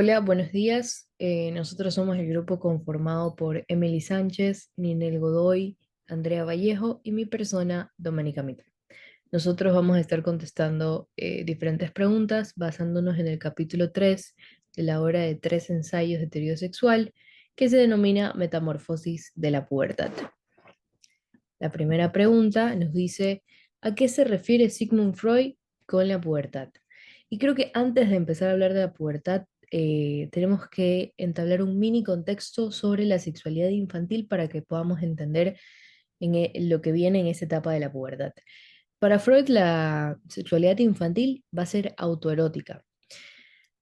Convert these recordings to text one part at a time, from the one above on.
Hola, buenos días. Nosotros somos el grupo conformado por Emily Sánchez, Ninel Godoy, Andrea Vallejo y mi persona, Doménica Mitre. Nosotros vamos a estar contestando diferentes preguntas basándonos en el capítulo 3 de la obra de tres ensayos de teoría sexual que se denomina Metamorfosis de la pubertad. La primera pregunta nos dice, ¿a qué se refiere Sigmund Freud con la pubertad? Y creo que antes de empezar a hablar de la pubertad, tenemos que entablar un mini contexto sobre la sexualidad infantil para que podamos entender lo que viene en esa etapa de la pubertad. Para Freud, la sexualidad infantil va a ser autoerótica,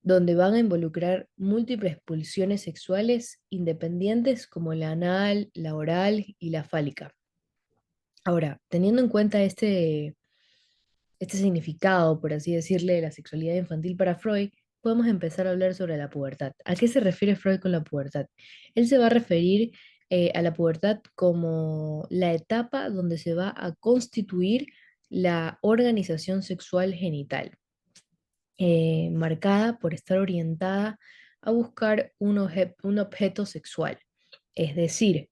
donde van a involucrar múltiples pulsiones sexuales independientes como la anal, la oral y la fálica. Ahora, teniendo en cuenta este significado, por así decirle, de la sexualidad infantil para Freud, podemos empezar a hablar sobre la pubertad. ¿A qué se refiere Freud con la pubertad? Él se va a referir a la pubertad como la etapa donde se va a constituir la organización sexual genital, marcada por estar orientada a buscar un objeto sexual. Es decir,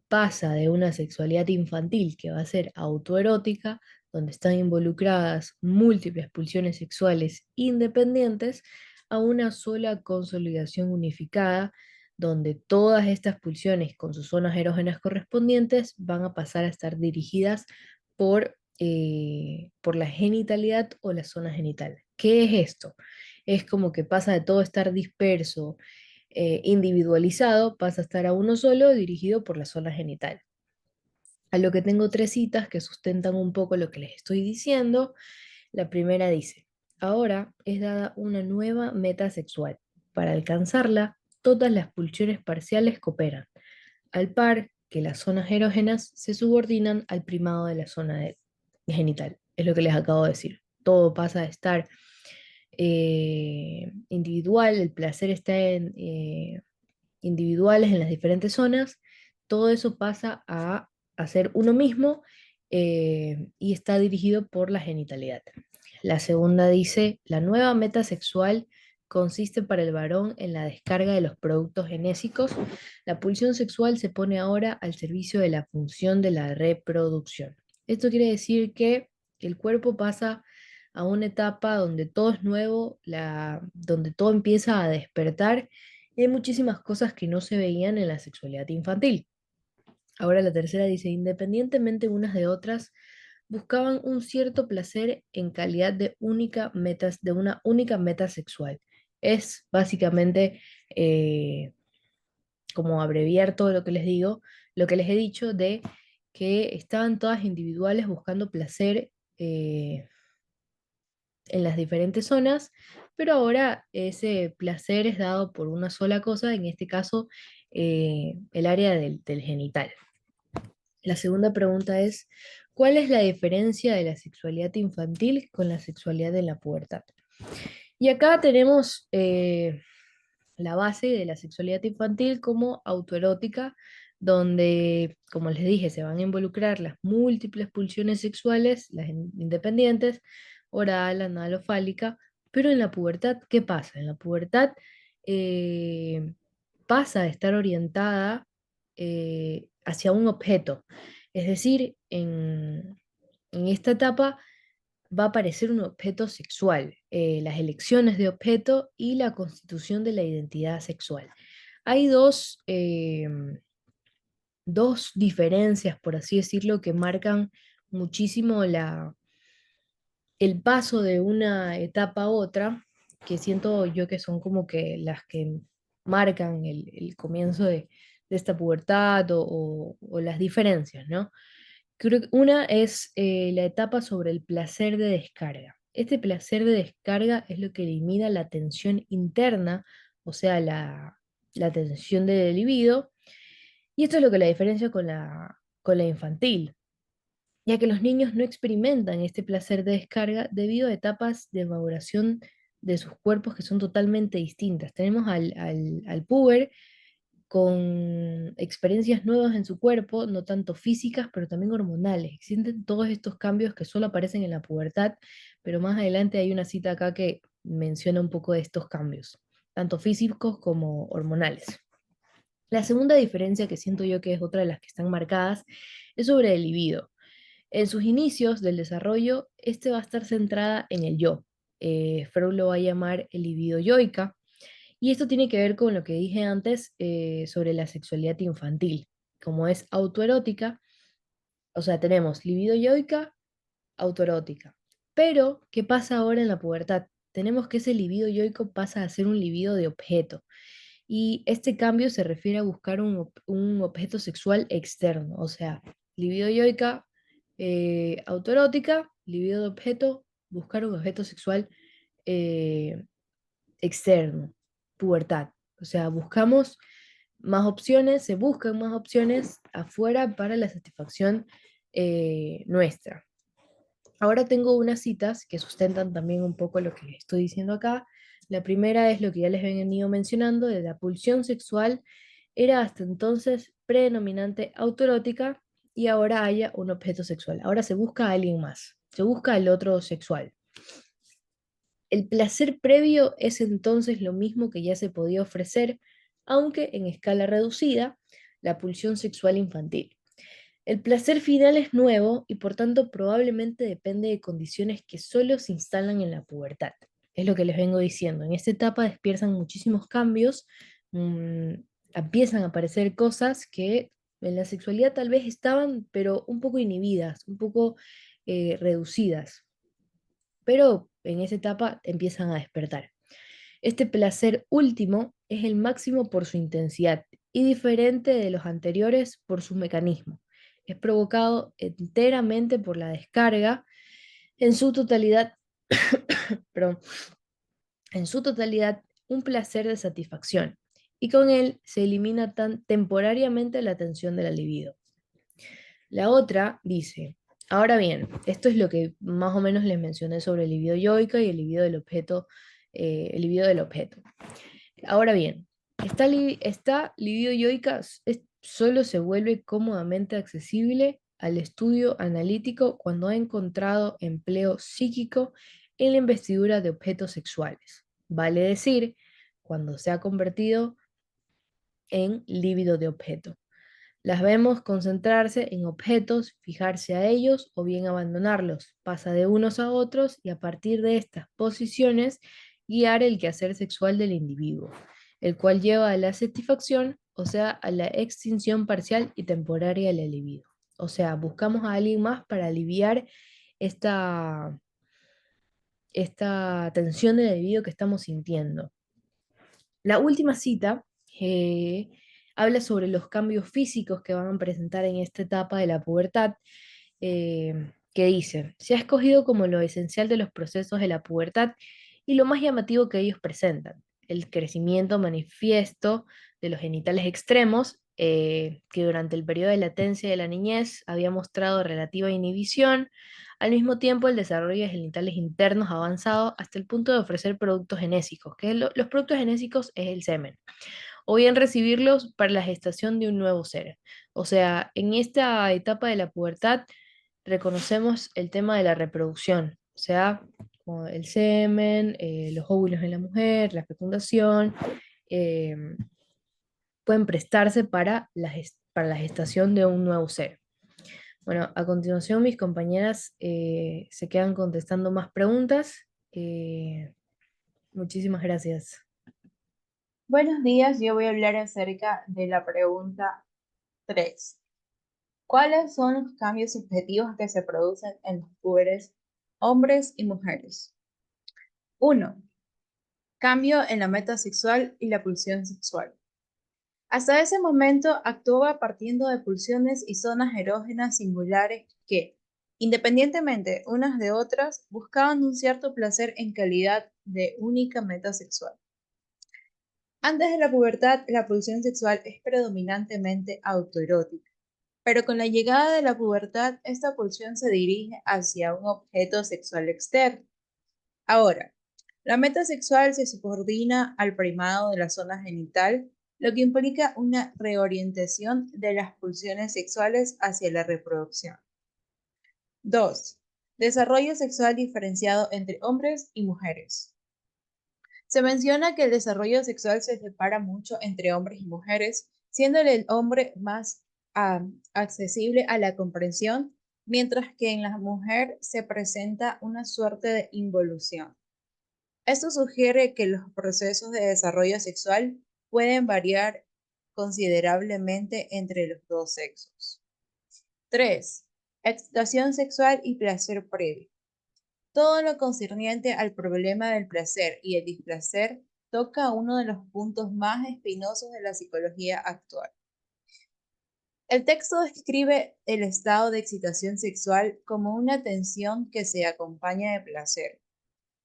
pasa de una sexualidad infantil que va a ser autoerótica, donde están involucradas múltiples pulsiones sexuales independientes, a una sola consolidación unificada, donde todas estas pulsiones con sus zonas erógenas correspondientes van a pasar a estar dirigidas por la genitalidad o la zona genital. ¿Qué es esto? Es como que pasa de todo estar disperso, individualizado, pasa a estar a uno solo, dirigido por la zona genital. A lo que tengo tres citas que sustentan un poco lo que les estoy diciendo. La primera dice, ahora es dada una nueva meta sexual. Para alcanzarla, todas las pulsiones parciales cooperan, al par que las zonas erógenas se subordinan al primado de la genital. Es lo que les acabo de decir. Todo pasa a estar individual, el placer está individuales en las diferentes zonas, todo eso pasa a ser uno mismo y está dirigido por la genitalidad. La segunda dice, la nueva meta sexual consiste para el varón en la descarga de los productos genésicos. La pulsión sexual se pone ahora al servicio de la función de la reproducción. Esto quiere decir que el cuerpo pasa a una etapa donde todo es nuevo, donde todo empieza a despertar y hay muchísimas cosas que no se veían en la sexualidad infantil. Ahora la tercera dice, independientemente unas de otras, buscaban un cierto placer en calidad de una única meta sexual. Es básicamente, como abreviar todo lo que les digo, lo que les he dicho de que estaban todas individuales buscando placer en las diferentes zonas, pero ahora ese placer es dado por una sola cosa, en este caso el área del genital. La segunda pregunta es, ¿cuál es la diferencia de la sexualidad infantil con la sexualidad de la pubertad? Y acá tenemos la base de la sexualidad infantil como autoerótica, donde, como les dije, se van a involucrar las múltiples pulsiones sexuales, las independientes, oral, anal o fálica, pero en la pubertad, ¿qué pasa? En la pubertad eh, pasa a estar orientada hacia un objeto, es decir, en esta etapa va a aparecer un objeto sexual, las elecciones de objeto y la constitución de la identidad sexual. Hay dos diferencias, por así decirlo, que marcan muchísimo el paso de una etapa a otra, que siento yo que son como que las que marcan el comienzo de esta pubertad o las diferencias, ¿no? Creo que una es la etapa sobre el placer de descarga. Este placer de descarga es lo que elimina la tensión interna, o sea, la tensión del libido, y esto es lo que la diferencia con la infantil, ya que los niños no experimentan este placer de descarga debido a etapas de maduración de sus cuerpos que son totalmente distintas. Tenemos al puber con experiencias nuevas en su cuerpo, no tanto físicas, pero también hormonales. Existen todos estos cambios que solo aparecen en la pubertad, pero más adelante hay una cita acá que menciona un poco de estos cambios. tanto físicos como hormonales. La segunda diferencia que siento yo que es otra de las que están marcadas es sobre el libido. En sus inicios del desarrollo, este va a estar centrada en el yo. Freud lo va a llamar el libido yoica, y esto tiene que ver con lo que dije antes sobre la sexualidad infantil. Como es autoerótica, o sea, tenemos libido yoica, autoerótica. Pero, ¿qué pasa ahora en la pubertad? Tenemos que ese libido yoico pasa a ser un libido de objeto. Y este cambio se refiere a buscar un objeto sexual externo, o sea, libido yoica, autoerótica, libido de objeto, buscar un objeto sexual eh, externo, pubertad. O sea, buscamos más opciones, se buscan más opciones afuera para la satisfacción nuestra. Ahora tengo unas citas que sustentan también un poco lo que estoy diciendo acá. La primera es lo que ya les he venido mencionando, de la pulsión sexual era hasta entonces predominante autoerótica y ahora haya un objeto sexual. Ahora se busca a alguien más, se busca al otro sexual. El placer previo es entonces lo mismo que ya se podía ofrecer, aunque en escala reducida, la pulsión sexual infantil. El placer final es nuevo y por tanto probablemente depende de condiciones que solo se instalan en la pubertad. Es lo que les vengo diciendo. En esta etapa despiertan muchísimos cambios, mm, empiezan a aparecer cosas que en la sexualidad tal vez estaban, pero un poco inhibidas, un poco reducidas. Pero en esa etapa empiezan a despertar. Este placer último es el máximo por su intensidad y diferente de los anteriores por su mecanismo. Es provocado enteramente por la descarga en su totalidad, perdón, en su totalidad un placer de satisfacción y con él se elimina tan temporariamente la tensión de la libido. La otra dice, ahora bien, esto es lo que más o menos les mencioné sobre el libido yoica y el libido del objeto, el libido del objeto. Ahora bien, esta libido yoica solo se vuelve cómodamente accesible al estudio analítico cuando ha encontrado empleo psíquico en la investidura de objetos sexuales. Vale decir, cuando se ha convertido en líbido de objeto. Las vemos concentrarse en objetos, fijarse a ellos o bien abandonarlos. Pasa de unos a otros y a partir de estas posiciones guiar el quehacer sexual del individuo, el cual lleva a la satisfacción, o sea, a la extinción parcial y temporaria de la libido. O sea, buscamos a alguien más para aliviar esta, esta tensión de la libido que estamos sintiendo. La última cita habla sobre los cambios físicos que van a presentar en esta etapa de la pubertad, que dice, se ha escogido como lo esencial de los procesos de la pubertad y lo más llamativo que ellos presentan, el crecimiento manifiesto de los genitales extremos, que durante el periodo de latencia de la niñez había mostrado relativa inhibición, al mismo tiempo, el desarrollo de genitales internos ha avanzado hasta el punto de ofrecer productos genésicos, que los productos genésicos es el semen, o bien recibirlos para la gestación de un nuevo ser. O sea, en esta etapa de la pubertad reconocemos el tema de la reproducción, o sea, como el semen, los óvulos en la mujer, la fecundación, eh, pueden prestarse para la gestación de un nuevo ser. Bueno, a continuación mis compañeras se quedan contestando más preguntas. Eh, Muchísimas gracias. Buenos días, yo voy a hablar acerca de la pregunta 3. ¿Cuáles son los cambios subjetivos que se producen en los púberes hombres y mujeres? 1. Cambio en la meta sexual y la pulsión sexual. Hasta ese momento actuaba partiendo de pulsiones y zonas erógenas singulares que, independientemente unas de otras, buscaban un cierto placer en calidad de única meta sexual. Antes de la pubertad, la pulsión sexual es predominantemente autoerótica, pero con la llegada de la pubertad, esta pulsión se dirige hacia un objeto sexual externo. Ahora, la meta sexual se subordina al primado de la zona genital, lo que implica una reorientación de las pulsiones sexuales hacia la reproducción. 2. Desarrollo sexual diferenciado entre hombres y mujeres. Se menciona que el desarrollo sexual se separa mucho entre hombres y mujeres, siendo el hombre más accesible a la comprensión, mientras que en la mujer se presenta una suerte de involución. Esto sugiere que los procesos de desarrollo sexual pueden variar considerablemente entre los dos sexos. 3. Excitación sexual y placer previo. Todo lo concerniente al problema del placer y el displacer toca uno de los puntos más espinosos de la psicología actual. El texto describe el estado de excitación sexual como una tensión que se acompaña de placer.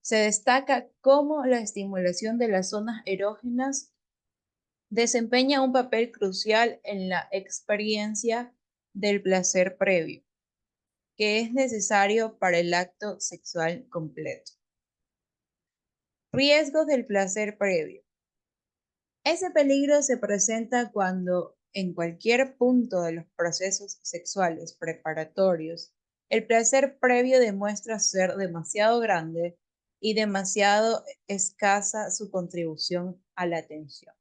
Se destaca cómo la estimulación de las zonas erógenas desempeña un papel crucial en la experiencia del placer previo, que es necesario para el acto sexual completo. Riesgos del placer previo. Ese peligro se presenta cuando en cualquier punto de los procesos sexuales preparatorios, el placer previo demuestra ser demasiado grande y demasiado escasa su contribución a la tensión.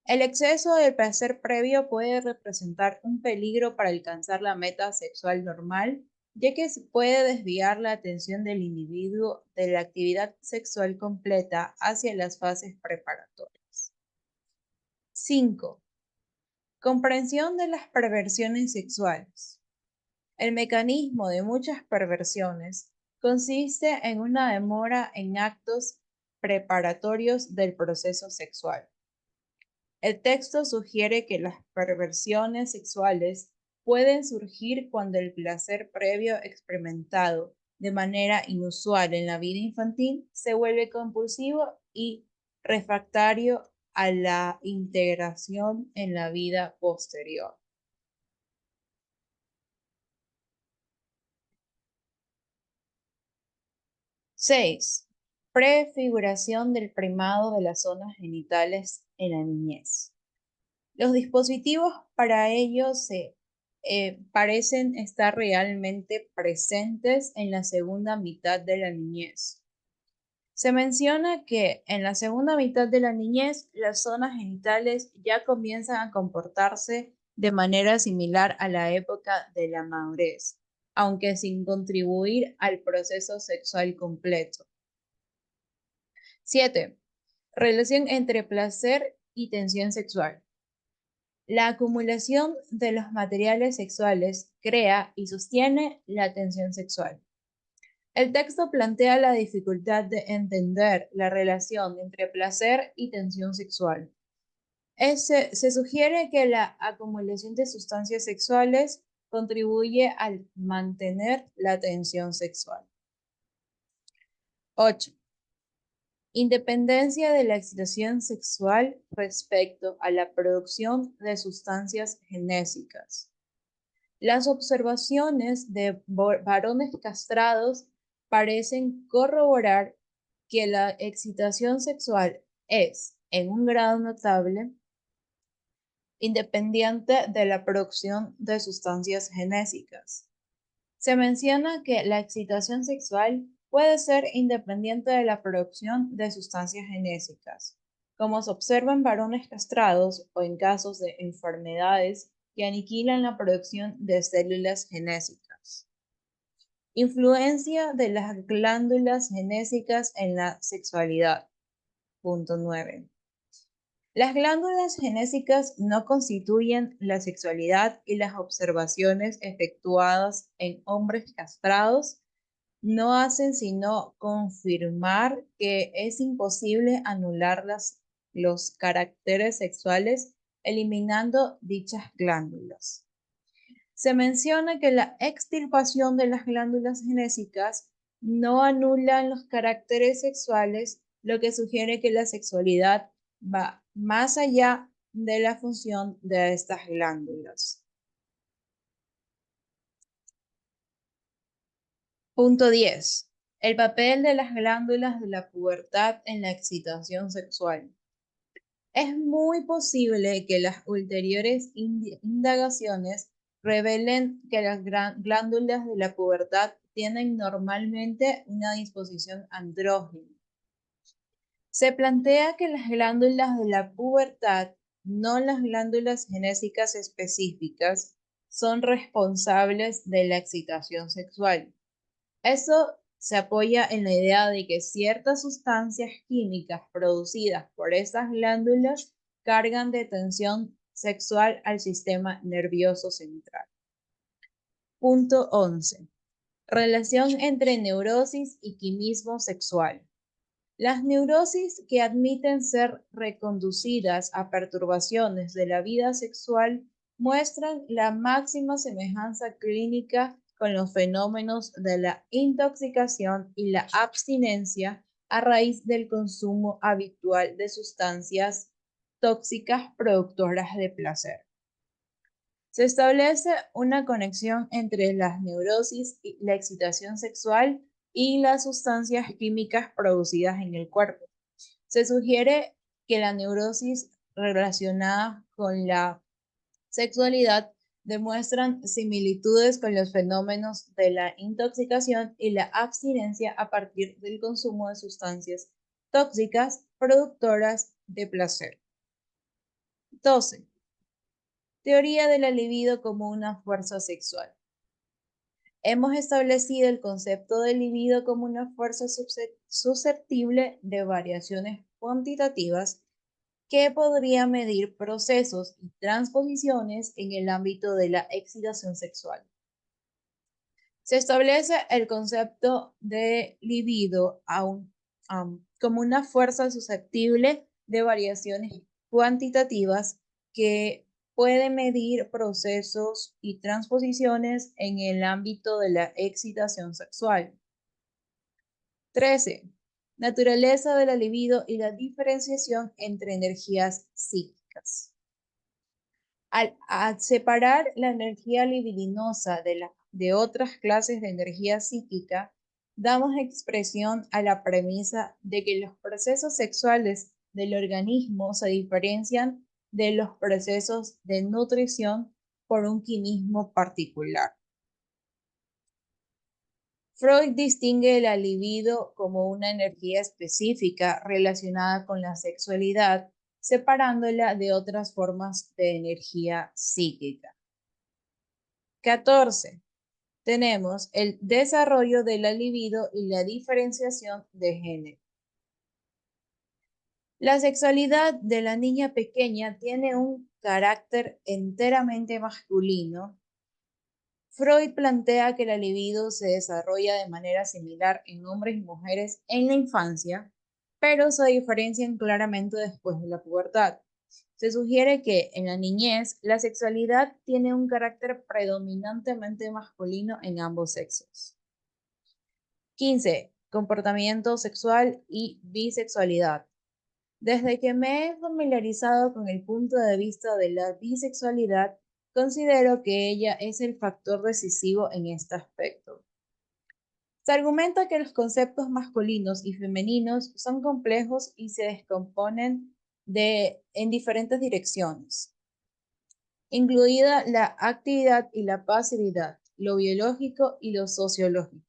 El exceso de placer previo puede representar un peligro para alcanzar la meta sexual normal, ya que puede desviar la atención del individuo de la actividad sexual completa hacia las fases preparatorias. 5. Comprensión de las perversiones sexuales. El mecanismo de muchas perversiones consiste en una demora en actos preparatorios del proceso sexual. El texto sugiere que las perversiones sexuales pueden surgir cuando el placer previo experimentado de manera inusual en la vida infantil se vuelve compulsivo y refractario a la integración en la vida posterior. 6. Prefiguración del primado de las zonas genitales en la niñez. Los dispositivos para ello parecen estar realmente presentes en la segunda mitad de la niñez. Se menciona que en la segunda mitad de la niñez las zonas genitales ya comienzan a comportarse de manera similar a la época de la madurez, aunque sin contribuir al proceso sexual completo. 7. Relación entre placer y tensión sexual. La acumulación de los materiales sexuales crea y sostiene la tensión sexual. El texto plantea la dificultad de entender la relación entre placer y tensión sexual. Se sugiere que la acumulación de sustancias sexuales contribuye al mantener la tensión sexual. 8. Independencia de la excitación sexual respecto a la producción de sustancias genésicas. Las observaciones de varones castrados parecen corroborar que la excitación sexual es, en un grado notable, independiente de la producción de sustancias genésicas. Se menciona que la excitación sexual puede ser independiente de la producción de sustancias genésicas, como se observa en varones castrados o en casos de enfermedades que aniquilan la producción de células genésicas. Influencia de las glándulas genésicas en la sexualidad. Punto 9. Las glándulas genésicas no constituyen la sexualidad y las observaciones efectuadas en hombres castrados no hacen sino confirmar que es imposible anular los caracteres sexuales eliminando dichas glándulas. Se menciona que la extirpación de las glándulas genésicas no anula los caracteres sexuales, lo que sugiere que la sexualidad va más allá de la función de estas glándulas. Punto 10. El papel de las glándulas de la pubertad en la excitación sexual. Es muy posible que las ulteriores indagaciones revelen que las glándulas de la pubertad tienen normalmente una disposición andrógina. Se plantea que las glándulas de la pubertad, no las glándulas genésicas específicas, son responsables de la excitación sexual. Eso se apoya en la idea de que ciertas sustancias químicas producidas por estas glándulas cargan de tensión sexual al sistema nervioso central. Punto 11. Relación entre neurosis y quimismo sexual. Las neurosis que admiten ser reconducidas a perturbaciones de la vida sexual muestran la máxima semejanza clínica con los fenómenos de la intoxicación y la abstinencia a raíz del consumo habitual de sustancias tóxicas productoras de placer. Se establece una conexión entre las neurosis y la excitación sexual y las sustancias químicas producidas en el cuerpo. Se sugiere que la neurosis relacionada con la sexualidad demuestran similitudes con los fenómenos de la intoxicación y la abstinencia a partir del consumo de sustancias tóxicas productoras de placer. 12. Teoría de la libido como una fuerza sexual. Hemos establecido el concepto de libido como una fuerza susceptible de variaciones cuantitativas que podría medir procesos y transposiciones en el ámbito de la excitación sexual. Se establece el concepto de libido como una fuerza susceptible de variaciones cuantitativas que puede medir procesos y transposiciones en el ámbito de la excitación sexual. 13. Naturaleza de la libido y la diferenciación entre energías psíquicas. Al separar la energía libidinosa de otras clases de energía psíquica, damos expresión a la premisa de que los procesos sexuales del organismo se diferencian de los procesos de nutrición por un quimismo particular. Freud distingue la libido como una energía específica relacionada con la sexualidad, separándola de otras formas de energía psíquica. 14. Tenemos el desarrollo de la libido y la diferenciación de género. La sexualidad de la niña pequeña tiene un carácter enteramente masculino. Freud plantea que la libido se desarrolla de manera similar en hombres y mujeres en la infancia, pero se diferencian claramente después de la pubertad. Se sugiere que en la niñez la sexualidad tiene un carácter predominantemente masculino en ambos sexos. 15. Comportamiento sexual y bisexualidad. Desde que me he familiarizado con el punto de vista de la bisexualidad, considero que ella es el factor decisivo en este aspecto. Se argumenta que los conceptos masculinos y femeninos son complejos y se descomponen en diferentes direcciones, incluida la actividad y la pasividad, lo biológico y lo sociológico.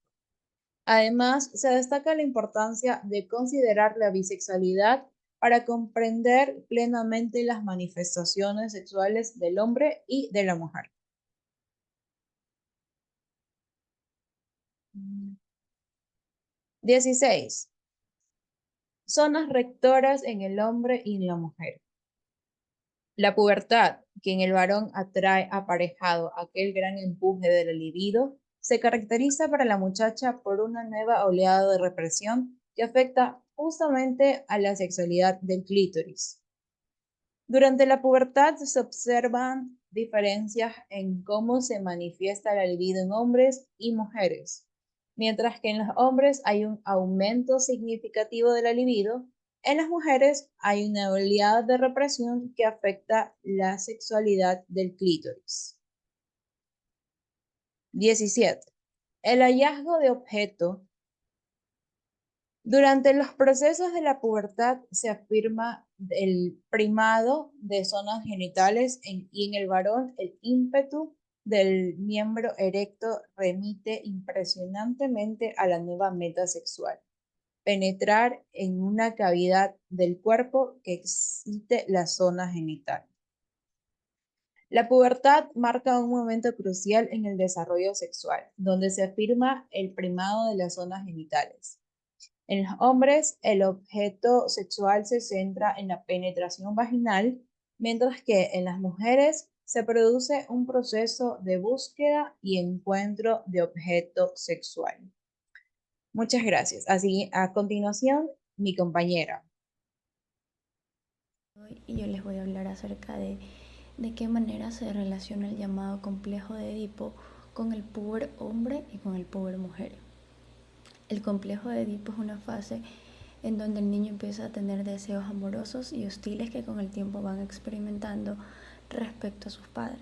Además, se destaca la importancia de considerar la bisexualidad para comprender plenamente las manifestaciones sexuales del hombre y de la mujer. 16. Zonas rectoras en el hombre y en la mujer. La pubertad, que en el varón atrae aparejado aquel gran empuje de la libido, se caracteriza para la muchacha por una nueva oleada de represión que afecta justamente a la sexualidad del clítoris. Durante la pubertad se observan diferencias en cómo se manifiesta la libido en hombres y mujeres. Mientras que en los hombres hay un aumento significativo de la libido, en las mujeres hay una oleada de represión que afecta la sexualidad del clítoris. 17. El hallazgo de objeto. Durante los procesos de la pubertad se afirma el primado de zonas genitales y en el varón el ímpetu del miembro erecto remite impresionantemente a la nueva meta sexual. penetrar en una cavidad del cuerpo que excite la zona genital. La pubertad marca un momento crucial en el desarrollo sexual, donde se afirma el primado de las zonas genitales. En los hombres, el objeto sexual se centra en la penetración vaginal, mientras que en las mujeres se produce un proceso de búsqueda y encuentro de objeto sexual. Muchas gracias. Así, a continuación, mi compañera. Y yo les voy a hablar acerca de qué manera se relaciona el llamado complejo de Edipo con el puber hombre y con el puber mujer. El complejo de Edipo es una fase en donde el niño empieza a tener deseos amorosos y hostiles que con el tiempo van experimentando respecto a sus padres.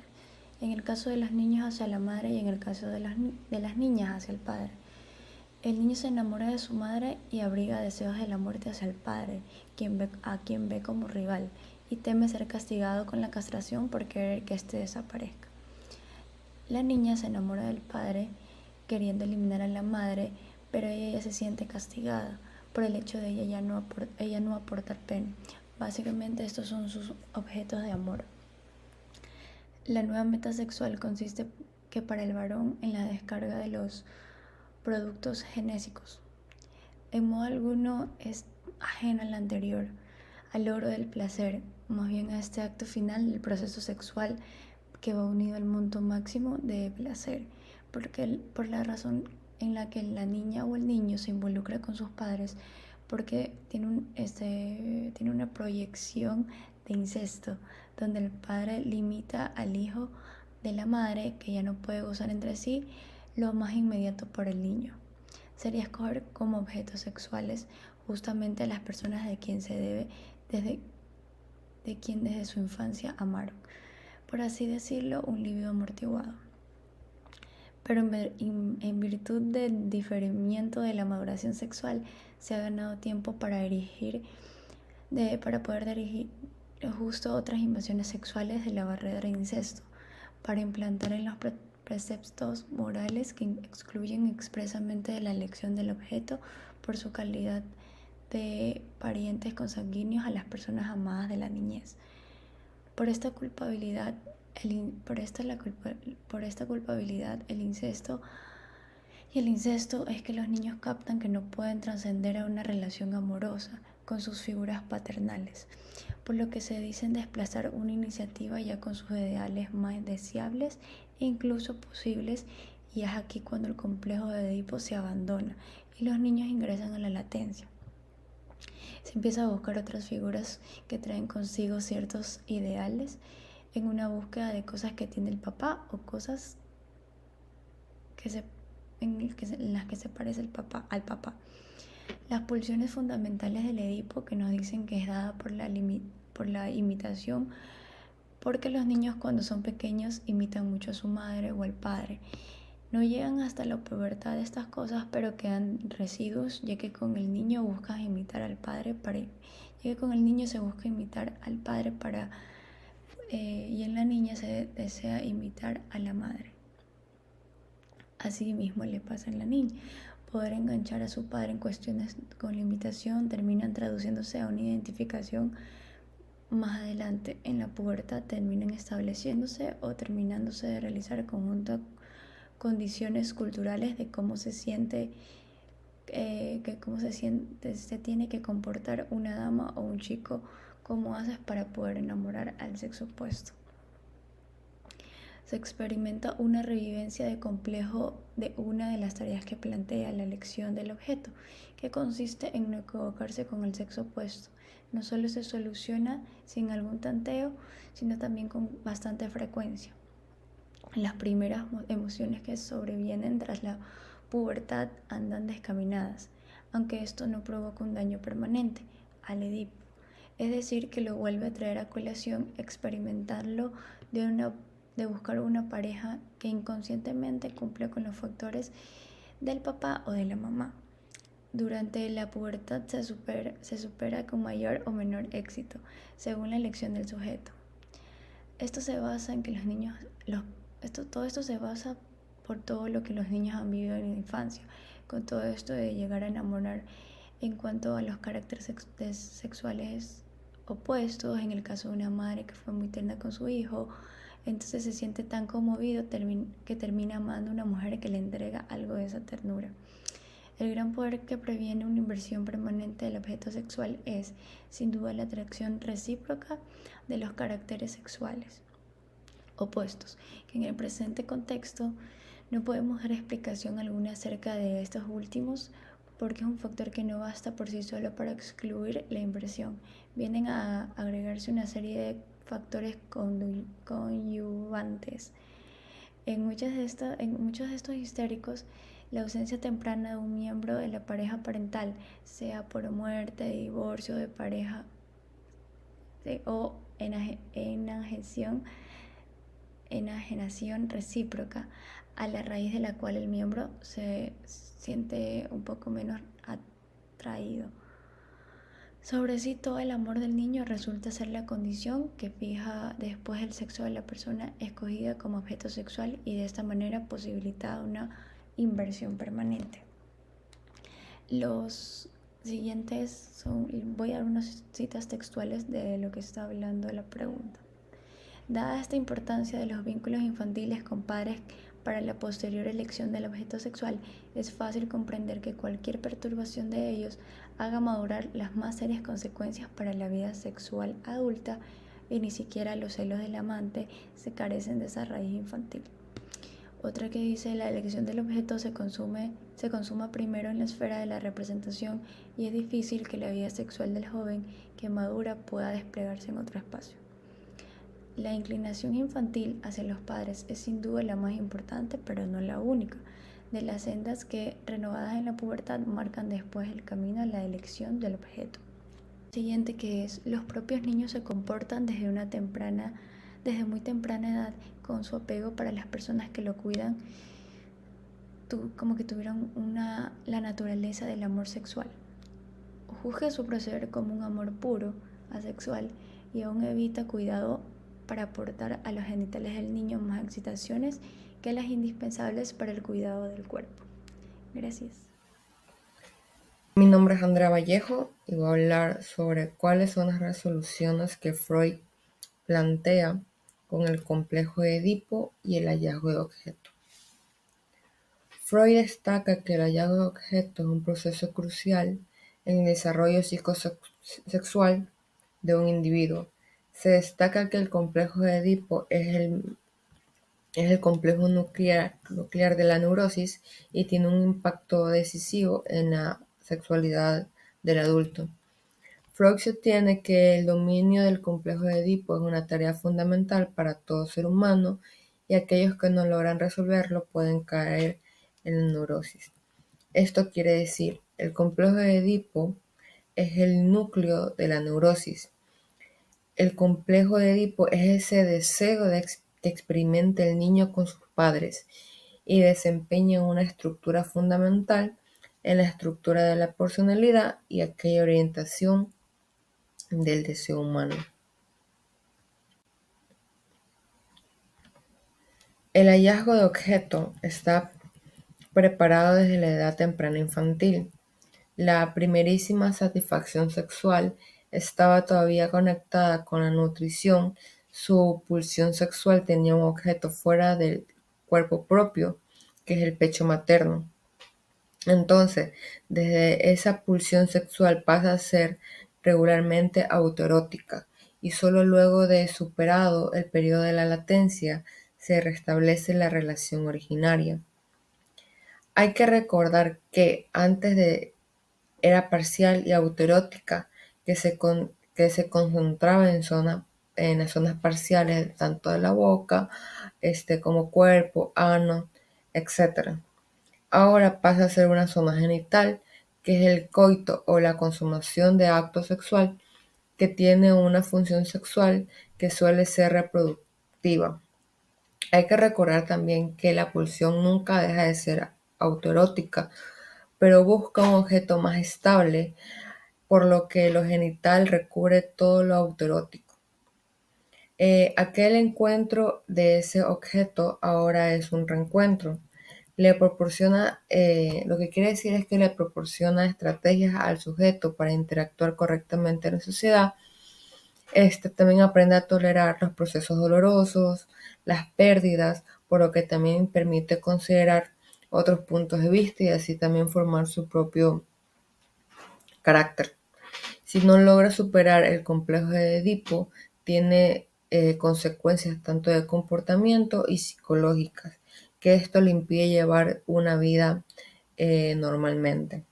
En el caso de los niños hacia la madre y en el caso de las niñas hacia el padre. El niño se enamora de su madre y abriga deseos de la muerte hacia el padre, a quien ve como rival, y teme ser castigado con la castración por querer que éste desaparezca. La niña se enamora del padre, queriendo eliminar a la madre, pero ella ya se siente castigada por el hecho de ella no aportar pene. Básicamente estos son sus objetos de amor. La nueva meta sexual consiste que para el varón en la descarga de los productos genésicos. En modo alguno es ajena al anterior, al logro del placer, más bien a este acto final del proceso sexual que va unido al monto máximo de placer, por la razón en la que la niña o el niño se involucra con sus padres, porque tiene una proyección de incesto, donde el padre limita al hijo de la madre, que ya no puede gozar entre sí, lo más inmediato por el niño. Sería escoger como objetos sexuales justamente a las personas de quien desde su infancia amaron. Por así decirlo, un libido amortiguado. Pero en virtud del diferimiento de la maduración sexual, se ha ganado tiempo para poder dirigir justo otras invasiones sexuales de la barrera de incesto, para implantar en los preceptos morales que excluyen expresamente de la elección del objeto por su calidad de parientes consanguíneos a las personas amadas de la niñez. Por esta culpabilidad, el incesto es que los niños captan que no pueden trascender a una relación amorosa con sus figuras paternales, por lo que se dicen desplazar una iniciativa ya con sus ideales más deseables e incluso posibles, y es aquí cuando el complejo de Edipo se abandona y los niños ingresan a la latencia. Se empieza a buscar otras figuras que traen consigo ciertos ideales en una búsqueda de cosas que tiene el papá o cosas en las que se parece al papá. Las pulsiones fundamentales del Edipo, que nos dicen que es dada por la imitación, porque los niños cuando son pequeños imitan mucho a su madre o al padre. No llegan hasta la pubertad de estas cosas, pero quedan residuos, ya que con el niño buscas imitar al padre se busca imitar al padre y en la niña se desea imitar a la madre. Así mismo le pasa a la niña. Poder enganchar a su padre en cuestiones con la imitación terminan traduciéndose a una identificación más adelante. En la pubertad terminan estableciéndose o terminándose de realizar condiciones culturales de cómo se siente, se tiene que comportar una dama o un chico, cómo haces para poder enamorar al sexo opuesto. Se experimenta una revivencia de complejo de una de las tareas que plantea la elección del objeto, que consiste en no equivocarse con el sexo opuesto. No solo se soluciona sin algún tanteo, sino también con bastante frecuencia. Las primeras emociones que sobrevienen tras la pubertad andan descaminadas, aunque esto no provoca un daño permanente al Edipo. Es decir, que lo vuelve a traer a colación experimentarlo de buscar una pareja que inconscientemente cumple con los factores del papá o de la mamá. Durante la pubertad se supera con mayor o menor éxito, según la elección del sujeto. Esto se basa en que todo esto se basa por todo lo que los niños han vivido en la infancia, con todo esto de llegar a enamorar En cuanto a los caracteres sexuales opuestos, en el caso de una madre que fue muy tierna con su hijo, entonces se siente tan conmovido que termina amando a una mujer que le entrega algo de esa ternura. El gran poder que previene una inversión permanente del objeto sexual es, sin duda, la atracción recíproca de los caracteres sexuales opuestos, que en el presente contexto no podemos dar explicación alguna acerca de estos últimos porque es un factor que no basta por sí solo para excluir la inversión. Vienen a agregarse una serie de factores conyugantes. En muchos de estos histéricos, la ausencia temprana de un miembro de la pareja parental, sea por muerte, divorcio de pareja o enajenación recíproca, a la raíz de la cual el miembro se siente un poco menos atraído. Sobre sí, todo el amor del niño resulta ser la condición que fija después el sexo de la persona escogida como objeto sexual y de esta manera posibilita una inversión permanente. Los siguientes voy a dar unas citas textuales de lo que está hablando la pregunta. Dada esta importancia de los vínculos infantiles con padres para la posterior elección del objeto sexual, es fácil comprender que cualquier perturbación de ellos haga madurar las más serias consecuencias para la vida sexual adulta y ni siquiera los celos del amante se carecen de esa raíz infantil. Otra que dice, la elección del objeto se consuma primero en la esfera de la representación y es difícil que la vida sexual del joven que madura pueda desplegarse en otro espacio. La inclinación infantil hacia los padres es sin duda la más importante, pero no la única, de las sendas que, renovadas en la pubertad, marcan después el camino a la elección del objeto. Siguiente que es, los propios niños se comportan desde muy temprana edad con su apego para las personas que lo cuidan, como que tuvieron la naturaleza del amor sexual. Juzga su proceder como un amor puro, asexual, y aún evita cuidado para aportar a los genitales del niño más excitaciones que las indispensables para el cuidado del cuerpo. Gracias. Mi nombre es Andrea Vallejo y voy a hablar sobre cuáles son las resoluciones que Freud plantea con el complejo de Edipo y el hallazgo de objeto. Freud destaca que el hallazgo de objeto es un proceso crucial en el desarrollo psicosexual de un individuo. Se destaca que el complejo de Edipo es el complejo nuclear de la neurosis y tiene un impacto decisivo en la sexualidad del adulto. Freud sostiene que el dominio del complejo de Edipo es una tarea fundamental para todo ser humano y aquellos que no logran resolverlo pueden caer en la neurosis. Esto quiere decir, el complejo de Edipo es el núcleo de la neurosis. El complejo de Edipo es ese deseo que experimenta el niño con sus padres y desempeña una estructura fundamental en la estructura de la personalidad y aquella orientación del deseo humano. El hallazgo de objeto está preparado desde la edad temprana infantil. La primerísima satisfacción sexual estaba todavía conectada con la nutrición. Su pulsión sexual tenía un objeto fuera del cuerpo propio, que es el pecho materno. Entonces, desde esa pulsión sexual pasa a ser regularmente autoerótica y solo luego de superado el periodo de la latencia se restablece la relación originaria. Hay que recordar que antes era parcial y autoerótica, que se concentraba en las zonas parciales tanto de la boca, como cuerpo, ano, etc. Ahora pasa a ser una zona genital, que es el coito o la consumación de acto sexual, que tiene una función sexual que suele ser reproductiva. Hay que recordar también que la pulsión nunca deja de ser autoerótica, pero busca un objeto más estable, por lo que lo genital recubre todo lo autoerótico. Aquel encuentro de ese objeto ahora es un reencuentro. Le proporciona, lo que quiere decir es que le proporciona estrategias al sujeto para interactuar correctamente en la sociedad. También aprende a tolerar los procesos dolorosos, las pérdidas, por lo que también permite considerar otros puntos de vista y así también formar su propio carácter. Si no logra superar el complejo de Edipo, tiene consecuencias tanto de comportamiento y psicológicas, que esto le impide llevar una vida normalmente.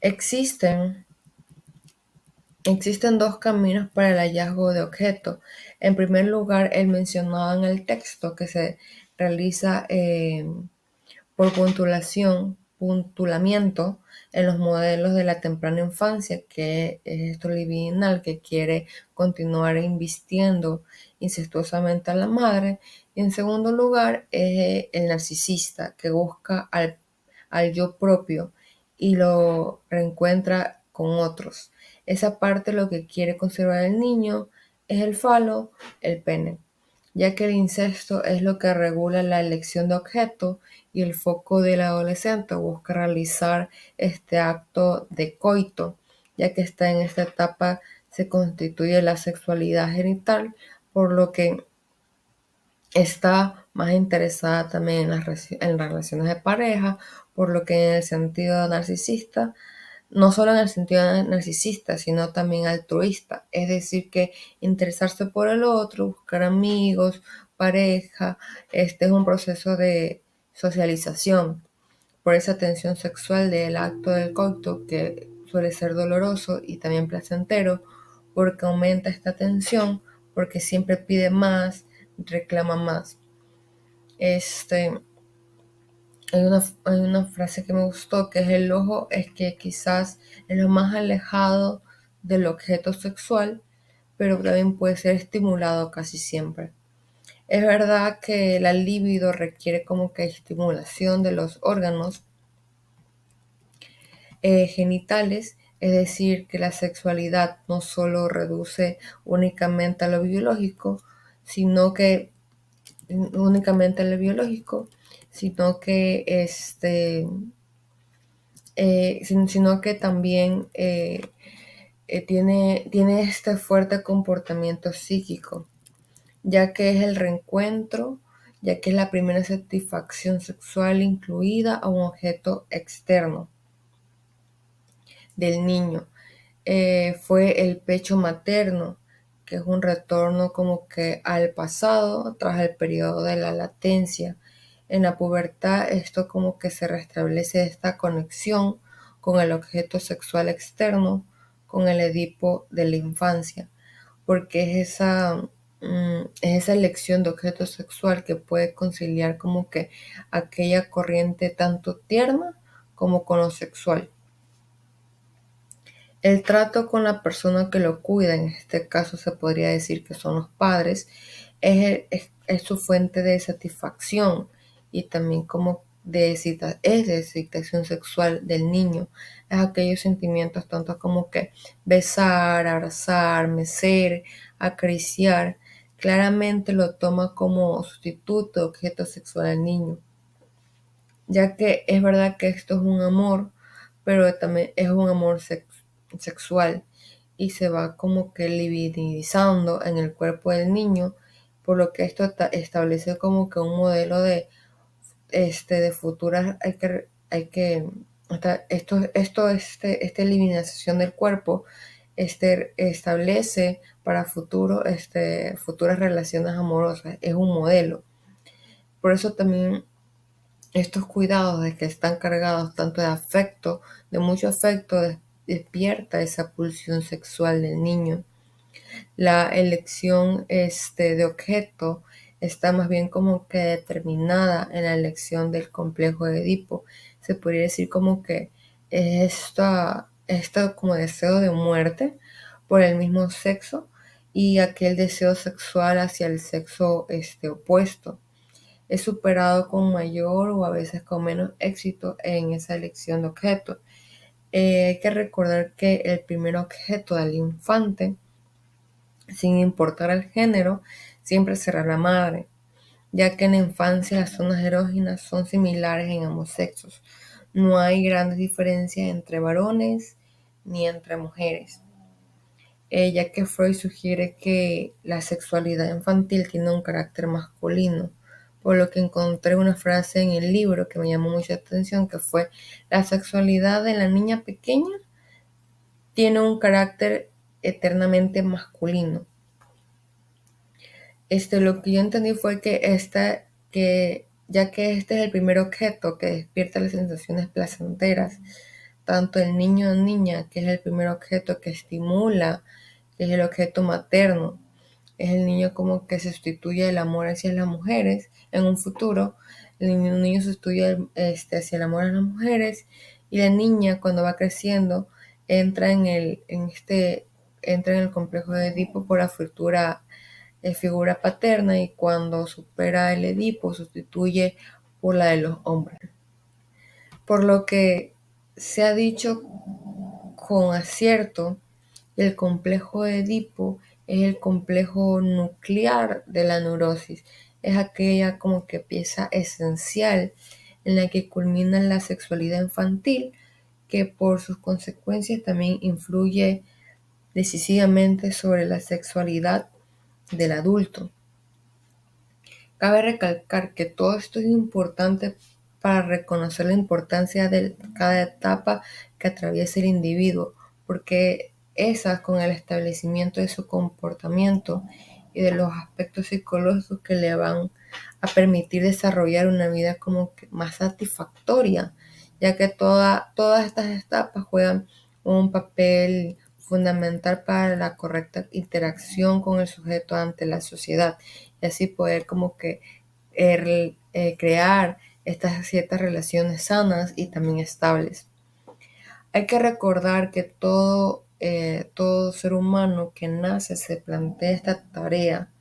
Existen dos caminos para el hallazgo de objeto. En primer lugar, el mencionado en el texto, que se realiza por puntulamiento en los modelos de la temprana infancia, que es esto libidinal, que quiere continuar invistiendo incestuosamente a la madre. Y en segundo lugar, es el narcisista, que busca al yo propio y lo reencuentra con otros. Esa parte lo que quiere conservar el niño es el falo, el pene, ya que el incesto es lo que regula la elección de objeto y el foco del adolescente busca realizar este acto de coito, ya que está en esta etapa se constituye la sexualidad genital, por lo que está más interesada también en las relaciones de pareja, por lo que en el sentido narcisista, no solo en el sentido narcisista, sino también altruista, es decir, que interesarse por el otro, buscar amigos, pareja, este es un proceso de socialización por esa tensión sexual del acto del coito que suele ser doloroso y también placentero, porque aumenta esta tensión, porque siempre pide más, reclama más. Hay una frase que me gustó, que es el ojo es que quizás es lo más alejado del objeto sexual, pero también puede ser estimulado casi siempre. Es verdad que la libido requiere como que estimulación de los órganos genitales, es decir, que la sexualidad no solo reduce únicamente a lo biológico, sino que únicamente a lo biológico, sino que sino que también tiene este fuerte comportamiento psíquico, ya que es el reencuentro, ya que es la primera satisfacción sexual incluida a un objeto externo del niño. Fue el pecho materno, que es un retorno como que al pasado tras el periodo de la latencia. En la pubertad esto como que se restablece esta conexión con el objeto sexual externo, con el Edipo de la infancia, porque es esa elección de objeto sexual que puede conciliar como que aquella corriente tanto tierna como con lo sexual. El trato con la persona que lo cuida, en este caso se podría decir que son los padres, es su fuente de satisfacción y también como es de excitación sexual del niño. Es aquellos sentimientos tanto como que besar, abrazar, mecer, acariciar, claramente lo toma como sustituto de objeto sexual al niño, ya que es verdad que esto es un amor, pero también es un amor sexual y se va como que libidinizando en el cuerpo del niño, por lo que esto establece como que un modelo de futuras, esta eliminación del cuerpo, establece para futuras relaciones amorosas, es un modelo. Por eso también estos cuidados de que están cargados tanto de afecto, de mucho afecto, despierta esa pulsión sexual del niño. La elección de objeto está más bien como que determinada en la elección del complejo de Edipo. Se podría decir como que es esto como deseo de muerte por el mismo sexo y aquel deseo sexual hacia el sexo opuesto es superado con mayor o a veces con menos éxito en esa elección de objeto. Hay que recordar que el primer objeto del infante, sin importar el género, siempre será la madre. ya que en la infancia las zonas erógenas son similares en ambos sexos. No hay grandes diferencias entre varones ni entre mujeres, ya que Freud sugiere que la sexualidad infantil tiene un carácter masculino, por lo que encontré una frase en el libro que me llamó mucha atención, que fue: la sexualidad de la niña pequeña tiene un carácter eternamente masculino. Lo que yo entendí fue que ya que este es el primer objeto que despierta las sensaciones placenteras, tanto el niño o niña, que es el primer objeto que estimula, que es el objeto materno, es el niño como que sustituye el amor hacia las mujeres en un futuro. El niño sustituye hacia el amor a las mujeres, y la niña, cuando va creciendo, entra entra en el complejo de Edipo por la figura paterna, y cuando supera el Edipo sustituye por la de los hombres. Por lo que se ha dicho con acierto, el complejo de Edipo es el complejo nuclear de la neurosis. Es aquella como que pieza esencial en la que culmina la sexualidad infantil, que por sus consecuencias también influye decisivamente sobre la sexualidad del adulto. Cabe recalcar que todo esto es importante para reconocer la importancia de cada etapa que atraviesa el individuo, porque esas, con el establecimiento de su comportamiento y de los aspectos psicológicos que le van a permitir desarrollar una vida como que más satisfactoria, ya que todas estas etapas juegan un papel fundamental para la correcta interacción con el sujeto ante la sociedad, y así poder como que crear estas ciertas relaciones sanas y también estables. Hay que recordar que todo ser humano que nace se plantea esta tarea,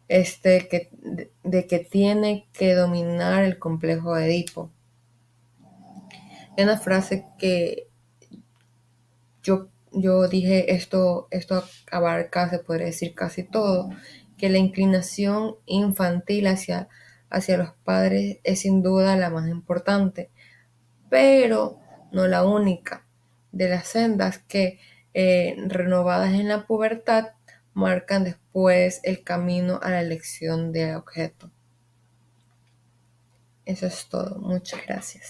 de que tiene que dominar el complejo de Edipo. Hay una frase que yo dije: esto abarca, se podría decir, casi todo, que la inclinación infantil hacia los padres es sin duda la más importante, pero no la única. De las sendas que, renovadas en la pubertad, marcan después el camino a la elección de objeto. Eso es todo. Muchas gracias.